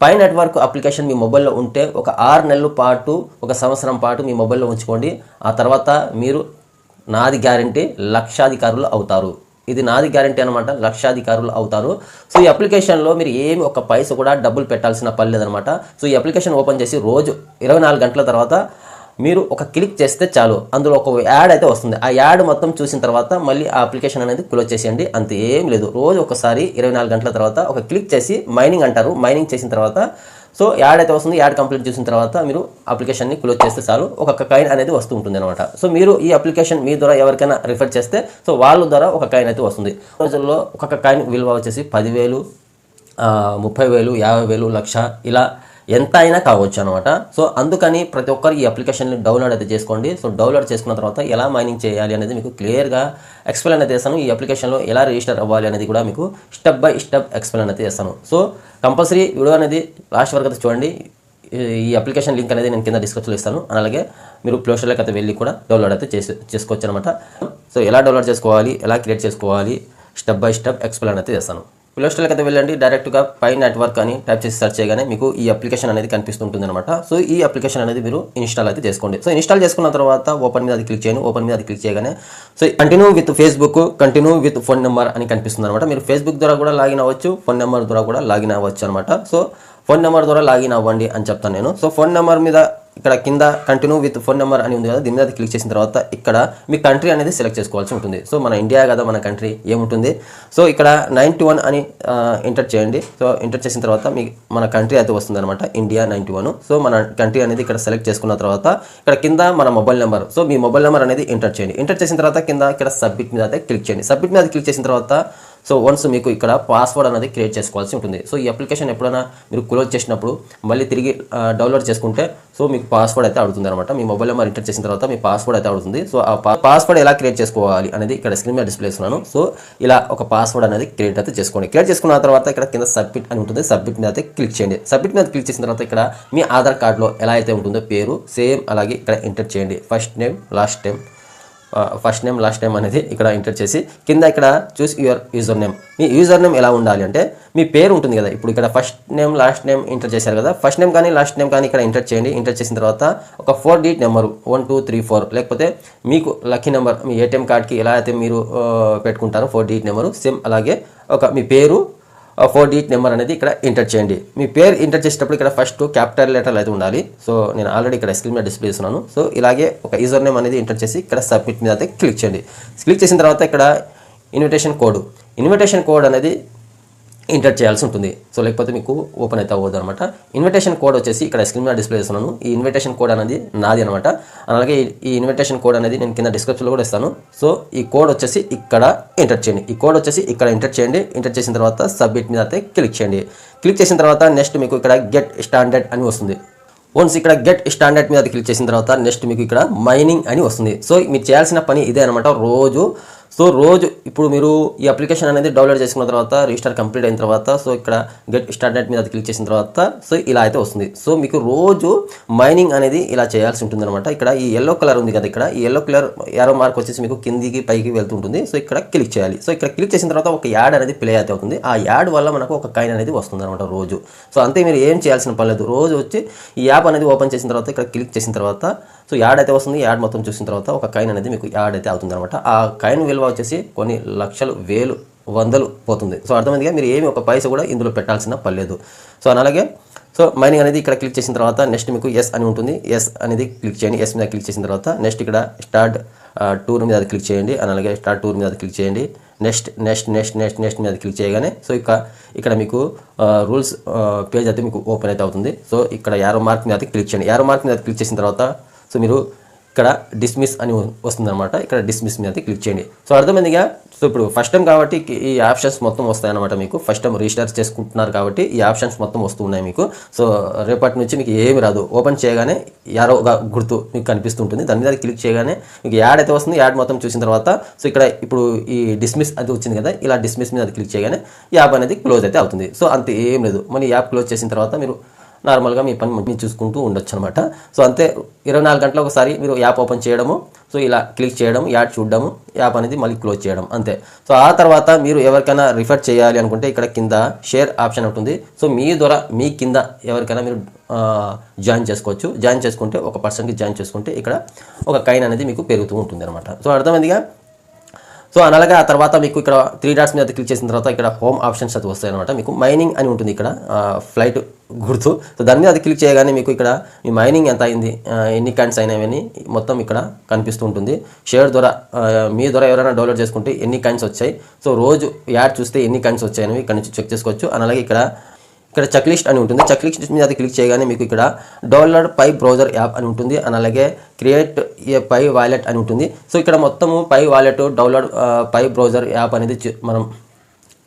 Pi network application మీ మొబైల్లో ఉంటే ఒక 6 నెలల పాటు, ఒక సంవత్సరం పాటు మీ మొబైల్లో ఉంచుకోండి. ఆ తర్వాత మీరు నాది గ్యారంటీ లక్షాధికారులు అవుతారు. ఇది నాది గ్యారంటీ అనమాట, లక్షాధికారులు అవుతారు. సో ఈ అప్లికేషన్లో మీరు ఏమి ఒక పైస కూడా డబ్బులు పెట్టాల్సిన పని లేదనమాట. సో ఈ అప్లికేషన్ ఓపెన్ చేసి రోజు 24 గంటల తర్వాత మీరు ఒక క్లిక్ చేస్తే చాలు, అందులో ఒక యాడ్ అయితే వస్తుంది. ఆ యాడ్ మొత్తం చూసిన తర్వాత మళ్ళీ ఆ అప్లికేషన్ అనేది క్లోజ్ చేసేయండి. అంత ఏం లేదు. రోజు ఒకసారి 24 గంటల తర్వాత ఒక క్లిక్ చేసి మైనింగ్ అంటారు, మైనింగ్ చేసిన తర్వాత సో యాడ్ అయితే వస్తుంది. యాడ్ కంప్లీట్ చేసిన తర్వాత మీరు అప్లికేషన్ని క్లోజ్ చేస్తే చాలు, ఒక కాయిన్ అనేది వస్తూ ఉంటుంది అనమాట. సో మీరు ఈ అప్లికేషన్ మీ ద్వారా ఎవరికైనా రిఫర్ చేస్తే సో వాళ్ళ ద్వారా ఒక కాయిన్ అయితే వస్తుంది. రోజుల్లో ఒక్కొక్క కాయిన్ విలువ వచ్చేసి 10,000, 30,000, 50,000, లక్ష ఇలా ఎంత అయినా కావచ్చు అనమాట. సో అందుకని ప్రతి ఒక్కరు ఈ అప్లికేషన్ని డౌన్లోడ్ అయితే చేసుకోండి. సో డౌన్లోడ్ చేసుకున్న తర్వాత ఎలా మైనింగ్ చేయాలి అనేది మీకు క్లియర్గా ఎక్స్ప్లెయిన్ అయితే చేస్తాను. ఈ అప్లికేషన్లో ఎలా రిజిస్టర్ అవ్వాలి అనేది కూడా మీకు స్టెప్ బై స్టెప్ ఎక్స్ప్లెయిన్ అయితే చేస్తాను. సో కంపల్సరీ వీడియో అనేది లాస్ట్ వరకు అయితే చూడండి. ఈ అప్లికేషన్ లింక్ అనేది నేను కింద డిస్క్రిప్షన్లో ఇస్తాను. అలాగే మీరు ప్లే స్టోర్లోకి అయితే వెళ్ళి కూడా డౌన్లోడ్ అయితే చేసుకోవచ్చు అనమాట. సో ఎలా డౌన్లోడ్ చేసుకోవాలి, ఎలా క్రియేట్ చేసుకోవాలి, స్టెప్ బై స్టెప్ ఎక్స్ప్లెయిన్ అయితే చేస్తాను. ప్లే స్టోర్కి అయితే వెళ్ళండి, డైరెక్ట్గా పై నెట్వర్క్ అని టైప్ చేసి సెర్చ్ చేయగానే మీకు ఈ అప్లికేషన్ అనేది కనిపిస్తుంటుంది అనమాట. సో ఈ అప్లికేషన్ అనేది మీరు ఇన్స్టాల్ అయితే చేసుకోండి. సో ఇన్స్టాల్ చేసుకున్న తర్వాత ఓపెన్ మీద అది క్లిక్ చేయండి. ఓపెన్ మీద అది క్లిక్ చేయగానే so continue with Facebook, continue with phone number అని కనిపిస్తుంది అనమాట. మీరు ఫేస్బుక్ ద్వారా కూడా లాగిన్ అవ్వచ్చు, ఫోన్ నెంబర్ ద్వారా కూడా లాగిన్ అవ్వచ్చు అనమాట. సో ఫోన్ నెంబర్ ద్వారా లాగిన్ అవ్వండి అని చెప్తాను నేను. సో ఫోన్ నెంబర్ మీద ఇక్కడ కింద కంటిన్యూ విత్ ఫోన్ నెంబర్ అని ఉంది కదా, దీని మీద క్లిక్ చేసిన తర్వాత ఇక్కడ మీ కంట్రీ అనేది సెలెక్ట్ చేసుకోవాల్సి ఉంటుంది. సో మన ఇండియా కదా, మన కంట్రీ ఏముంటుంది. సో ఇక్కడ 91 అని ఎంటర్ చేయండి. సో ఎంటర్ చేసిన తర్వాత మన కంట్రీ అయితే వస్తుంది అనమాట, ఇండియా 91. సో మన కంట్రీ అనేది ఇక్కడ సెలెక్ట్ చేసుకున్న తర్వాత ఇక్కడ కింద మన మొబైల్ నెంబర్, సో మీ మొబైల్ నెంబర్ అనేది ఎంటర్ చేయండి. ఎంటర్ చేసిన తర్వాత కింద ఇక్కడ సబ్మిట్ మీద అయితే క్లిక్ చేయండి. సబ్మిట్ మీద క్లిక్ చేసిన తర్వాత సో వన్స్ మీకు ఇక్కడ పాస్వర్డ్ అనేది క్రియేట్ చేసుకోవాల్సి ఉంటుంది. సో ఈ అప్లికేషన్ ఎప్పుడైనా మీరు క్లోజ్ చేసినప్పుడు మళ్ళీ తిరిగి డౌన్లోడ్ చేసుకుంటే సో మీకు పాస్వర్డ్ అయితే అడుగుతుంది అనమాట. మీ మొబైల్ నెంబర్ ఎంటర్ చేసిన తర్వాత మీ పాస్వర్డ్ అయితే అడుగుతుంది. సో ఆ పాస్వర్డ్ ఎలా క్రియేట్ చేసుకోవాలి అనేది ఇక్కడ స్క్రీన్ మీద డిస్ప్లే చేస్తున్నాను. సో ఇలా ఒక పాస్వర్డ్ అనేది క్రియేట్ అయితే చేసుకోండి. క్రియేట్ చేసుకున్న తర్వాత ఇక్కడ కింద సబ్మిట్ అని ఉంటుంది, సబ్మిట్ మీద అయితే క్లిక్ చేయండి. సబ్మిట్ మీద క్లిక్ చేసిన తర్వాత ఇక్కడ మీ ఆధార్ కార్డులో ఎలా అయితే ఉంటుందో పేరు సేమ్ అలాగే ఇక్కడ ఎంటర్ చేయండి. ఫస్ట్ నేమ్ లాస్ట్ నేమ్ అనేది ఇక్కడ ఎంటర్ చేసి కింద ఇక్కడ choose your user name. Me user name ఎలా ఉండాలి అంటే మీ పేరు ఉంటుంది కదా, ఇప్పుడు ఇక్కడ first name last name enter చేశారు కదా, ఫస్ట్ నేమ్ కానీ లాస్ట్ నేమ్ కానీ ఇక్కడ ఎంటర్ చేయండి. ఎంటర్ చేసిన తర్వాత ఒక 4 డిజిట్ నెంబరు 1 2 3 4 లేకపోతే మీకు లక్కీ నెంబర్ మీ ఏటీఎం కార్డ్కి ఎలా అయితే మీరు పెట్టుకుంటారో 4 డిజిట్ నెంబరు సేమ్ అలాగే మీ పేరు 4 డిజిట్ నెంబర్ అనేది ఇక్కడ ఎంటర్ చేయండి. మీ పేరు ఎంటర్ చేసేటప్పుడు ఇక్కడ ఫస్ట్ క్యాపిటల్ లెటర్లు అయితే ఉండాలి. సో నేను ఆల్రెడీ ఇక్కడ స్క్రీన్ మీద డిస్ప్లే చేస్తున్నాను. సో ఇలాగే ఒక యూజర్ నేమ్ అనేది ఎంటర్ చేసి ఇక్కడ సబ్మిట్ మీద అయితే క్లిక్ చేయండి. క్లిక్ చేసిన తర్వాత ఇక్కడ ఇన్విటేషన్ కోడ్ అనేది ఎంటర్ చేయాల్సి ఉంటుంది. సో లేకపోతే మీకు ఓపెన్ అయితే అవ్వదు అనమాట. ఇన్విటేషన్ కోడ్ వచ్చేసి ఇక్కడ స్క్రీన్ మీద డిస్ప్లే చేస్తున్నాను. ఈ ఇన్విటేషన్ కోడ్ అనేది నాది అనమాట. అలాగే ఈ ఇన్విటేషన్ కోడ్ అనేది నేను కింద డిస్క్రిప్షన్లో కూడా ఇస్తాను. సో ఈ కోడ్ వచ్చేసి ఇక్కడ ఎంటర్ చేయండి. ఈ కోడ్ వచ్చేసి ఇక్కడ ఎంటర్ చేయండి. ఎంటర్ చేసిన తర్వాత సబ్మిట్ మీద అయితే క్లిక్ చేయండి. క్లిక్ చేసిన తర్వాత నెక్స్ట్ మీకు ఇక్కడ గెట్ స్టాండర్డ్ అని వస్తుంది. వన్స్ ఇక్కడ గెట్ స్టాండర్డ్ మీద క్లిక్ చేసిన తర్వాత నెక్స్ట్ మీకు ఇక్కడ మైనింగ్ అని వస్తుంది. సో మీరు చేయాల్సిన పని ఇదే అనమాట. రోజు ఇప్పుడు మీరు ఈ అప్లికేషన్ అనేది డౌన్లోడ్ చేసుకున్న తర్వాత రిజిస్టర్ కంప్లీట్ అయిన తర్వాత సో ఇక్కడ గెట్ స్టార్టెడ్ మీద క్లిక్ చేసిన తర్వాత సో ఇలా అయితే వస్తుంది. సో మీకు రోజు మైనింగ్ అనేది ఇలా చేయాల్సి ఉంటుంది అనమాట. ఇక్కడ ఈ ఎల్లో కలర్ ఉంది కదా, ఇక్కడ ఈ ఎల్లో కలర్ యారో మార్క్ వచ్చేసి మీకు కిందికి పైకి వెళ్తుంటుంది. సో ఇక్కడ క్లిక్ చేయాలి. సో ఇక్కడ క్లిక్ చేసిన తర్వాత ఒక యాడ్ అనేది ప్లే అయితే అవుతుంది. ఆ యాడ్ వల్ల మనకు ఒక కాయిన్ అనేది వస్తుంది అనమాట రోజు. సో అంతే, మీరు ఏం చేయాల్సిన పని లేదు. రోజు వచ్చి ఈ యాప్ అనేది ఓపెన్ చేసిన తర్వాత ఇక్కడ క్లిక్ చేసిన తర్వాత సో యాడ్ అయితే వస్తుంది. యాడ్ మొత్తం చూసిన తర్వాత ఒక కాయిన్ అనేది మీకు యాడ్ అయితే అవుతుంది అనమాట. ఆ కాయిన్ విలువ వచ్చేసి కొన్ని లక్షలు, వేలు, వందలు పోతుంది. సో అర్థమైందిగా, మీరు ఏమి ఒక పైస కూడా ఇందులో పెట్టాల్సిన పని లేదు. సో అలాగే సో మైనింగ్ అనేది ఇక్కడ క్లిక్ చేసిన తర్వాత నెక్స్ట్ మీకు ఎస్ అని ఉంటుంది. ఎస్ అనేది క్లిక్ చేయండి. ఎస్ మీద క్లిక్ చేసిన తర్వాత నెక్స్ట్ ఇక్కడ స్టార్ట్ టూర్ మీద క్లిక్ చేయండి. అలాగే స్టార్ట్ టూర్ మీద క్లిక్ చేయండి. నెక్స్ట్ మీద క్లిక్ చేయగానే సో ఇక్కడ మీకు రూల్స్ పేజ్ అయితే మీకు ఓపెన్ అయితే అవుతుంది. సో ఇక్కడ యారో మార్క్ మీద క్లిక్ చేయండి. యారో మార్క్ మీద క్లిక్ చేసిన తర్వాత సో మీరు ఇక్కడ డిస్మిస్ అని వస్తుందన్నమాట. ఇక్కడ డిస్మిస్ మీద క్లిక్ చేయండి. సో అర్థమైందిగా. సో ఇప్పుడు ఫస్ట్ టైం కాబట్టి ఈ ఆప్షన్స్ మొత్తం వస్తాయన్నమాట. మీకు ఫస్ట్ టైం రిజిస్టర్ చేసుకుంటున్నారు కాబట్టి ఈ ఆప్షన్స్ మొత్తం వస్తున్నాయి మీకు. సో రేపటి నుంచి మీకు ఏమి రాదు. ఓపెన్ చేయగానే యారోగా గుర్తు మీకు కనిపిస్తుంటుంది. దాని మీద క్లిక్ చేయగానే మీకు యాడ్ అయితే వస్తుంది. యాడ్ మొత్తం చూసిన తర్వాత సో ఇక్కడ ఇప్పుడు ఈ డిస్మిస్ అది వచ్చింది కదా, ఇలా డిస్మిస్ మీద క్లిక్ చేయగానే యాప్ అనేది క్లోజ్ అయితే అవుతుంది. సో అంత ఏం లేదు. మళ్ళీ యాప్ క్లోజ్ చేసిన తర్వాత మీరు నార్మల్గా మీ పని మీరు చూసుకుంటూ ఉండొచ్చు అనమాట. సో అంతే, 24 గంటలకు ఒకసారి మీరు యాప్ ఓపెన్ చేయడము, సో ఇలా క్లిక్ చేయడం, యాడ్ చూడడము, యాప్ అనేది మళ్ళీ క్లోజ్ చేయడం అంతే. సో ఆ తర్వాత మీరు ఎవరికైనా రిఫర్ చేయాలి అనుకుంటే ఇక్కడ కింద షేర్ ఆప్షన్ ఉంటుంది. సో మీ ద్వారా మీ కింద ఎవరికైనా మీరు జాయిన్ చేసుకోవచ్చు. జాయిన్ చేసుకుంటే ఒక పర్సన్కి జాయిన్ చేసుకుంటే ఇక్కడ ఒక కాయిన్ అనేది మీకు పెరుగుతూ ఉంటుంది అనమాట. సో అర్థమైందిగా. సో అలాగే ఆ తర్వాత మీకు ఇక్కడ 3 డాట్స్ మీద క్లిక్ చేసిన తర్వాత ఇక్కడ హోమ్ ఆప్షన్స్ అది వస్తాయి అనమాట. మీకు మైనింగ్ అని ఉంటుంది ఇక్కడ ఫ్లైట్ గుర్తు. సో దాని మీద అది క్లిక్ చేయగానే మీకు ఇక్కడ మీ మైనింగ్ ఎంత అయింది, ఎన్ని కాయిన్స్ అయినాయని మొత్తం ఇక్కడ కనిపిస్తూ ఉంటుంది. షేర్ ద్వారా మీ ద్వారా ఎవరైనా డౌన్లోడ్ చేసుకుంటే ఎన్ని కాయిన్స్ వచ్చాయి, సో రోజు యాడ్ చూస్తే ఎన్ని కాయిన్స్ వచ్చాయని ఇక్కడ నుంచి చెక్ చేసుకోవచ్చు. అలాగే ఇక్కడ చెక్ లిస్ట్ అని ఉంటుంది. చెక్ లిస్ట్ మీద అది క్లిక్ చేయగానే మీకు ఇక్కడ డౌన్లోడ్ పై బ్రౌజర్ యాప్ అని ఉంటుంది. అలాగే క్రియేట్ ఏ పై వాలెట్ అని ఉంటుంది. సో ఇక్కడ మొత్తము Pi wallet, download Pi browser app అనేది మనం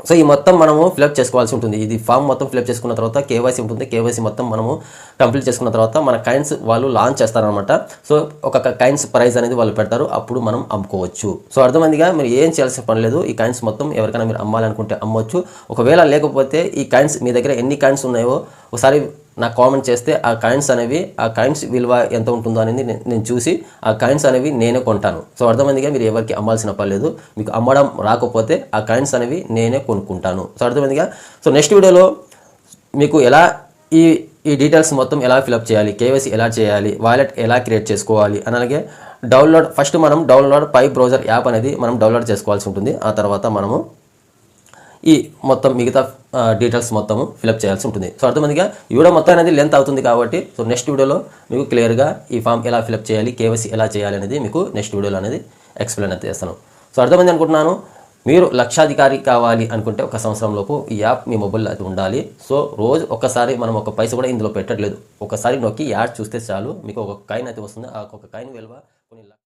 సో ఈ మొత్తం మనము ఫిలప్ చేసుకోవాల్సి ఉంటుంది. ఇది ఫామ్ మొత్తం ఫిలప్ చేసుకున్న తర్వాత కేవైసీ ఉంటుంది. కేవైసీ మొత్తం మనము కంప్లీట్ చేసుకున్న తర్వాత మన కాయిన్స్ వాళ్ళు లాంచ్ చేస్తారనమాట. సో ఒక కాయిన్స్ ప్రైస్ అనేది వాళ్ళు పెడతారు, అప్పుడు మనం అమ్ముకోవచ్చు. సో అర్థమైందిగా. మీరు ఏం చేయాల్సిన పని లేదు. ఈ కాయిన్స్ మొత్తం ఎవరికైనా మీరు అమ్మాలనుకుంటే అమ్మవచ్చు. ఒకవేళ లేకపోతే ఈ కాయిన్స్ మీ దగ్గర ఎన్ని కాయిన్స్ ఉన్నాయో ఒకసారి నాకు కామెంట్ చేస్తే ఆ కాయిన్స్ విలువ ఎంత ఉంటుందో అనేది నేను చూసి ఆ కాయిన్స్ అనేవి నేనే కొంటాను. సో అర్థమైందిగా. మీరు ఎవరికి అమ్మాల్సిన పని లేదు. మీకు అమ్మడం రాకపోతే ఆ కాయిన్స్ అనేవి నేనే కొనుక్కుంటాను. సో అర్థమైందిగా. సో నెక్స్ట్ వీడియోలో మీకు ఎలా ఈ డీటెయిల్స్ మొత్తం ఎలా ఫిలప్ చేయాలి, కేవైసీ ఎలా చేయాలి, వాలెట్ ఎలా క్రియేట్ చేసుకోవాలి, అలాగే ఫస్ట్ మనం డౌన్లోడ్ పై బ్రౌజర్ యాప్ అనేది మనం డౌన్లోడ్ చేసుకోవాల్సి ఉంటుంది. ఆ తర్వాత మనము ఈ మొత్తం మిగతా డీటెయిల్స్ మొత్తము ఫిలప్ చేయాల్సి ఉంటుంది. సో అర్థమైందిగా. ఈ వీడియో మొత్తం అనేది లెంత్ అవుతుంది కాబట్టి సో నెక్స్ట్ వీడియోలో మీకు క్లియర్గా ఈ ఫామ్ ఎలా ఫిలప్ చేయాలి, కేవైసీ ఎలా చేయాలి అనేది మీకు నెక్స్ట్ వీడియోలో అనేది ఎక్స్ప్లెయిన్ అయితే చేస్తాను. సో అర్థమైంది అనుకుంటున్నాను. మీరు లక్షాధికారి కావాలి అనుకుంటే 1 సంవత్సరం లోపు ఈ యాప్ మీ మొబైల్లో అది ఉండాలి. సో రోజు ఒక్కసారి మనం ఒక పైసా కూడా ఇందులో పెట్టట్లేదు. ఒకసారి నొక్కి యాడ్ చూస్తే చాలు మీకు ఒక కాయిన్ అయితే వస్తుంది. ఆ ఒక కాయిన్ విలువ కొన్ని